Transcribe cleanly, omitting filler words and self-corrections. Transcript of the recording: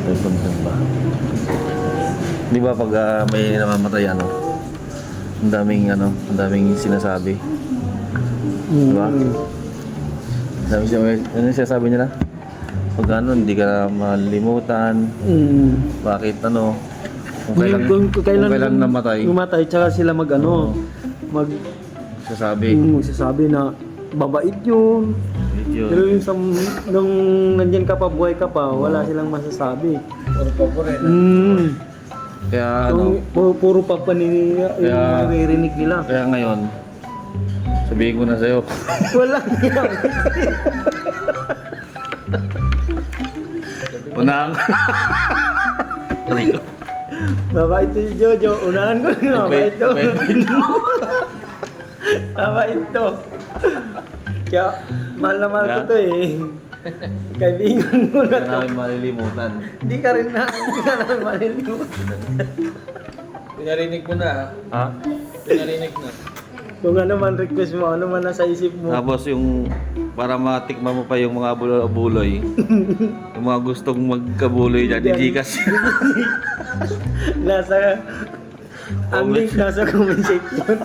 May content ba? Di ba pag may namamatay ang daming sinasabi. Di ba? Ano yung sinasabi nila? Pag hindi ka na malimutan. Bakit kung kailan namatay. Namatay, tsaka sila magsasabi na babait yun. Pero yung nung nandyan ka pa, buhay ka pa, wala silang masasabi. Kaya Puro papaniniya yung naririnig nila. Kaya ngayon, sabihin ko na sa'yo. Walang yan. Unang. Rico. Mabait to si Jojo. Unahan ko na mabait to. Mabait to. Kaya mahal na mahal ko to eh. Kaibigan mo na Hindi to. namin malilimutan. Hindi ka namin malilimutan. Pinarinig mo na Ha? Pinarinig na. Kung ano man request mo, ano man nasa isip mo. Tapos yung para matikman mo pa yung mga buloy, yung mga gustong magkabuloy dyan, hindi kasi. Nasa ang link nasa comment section.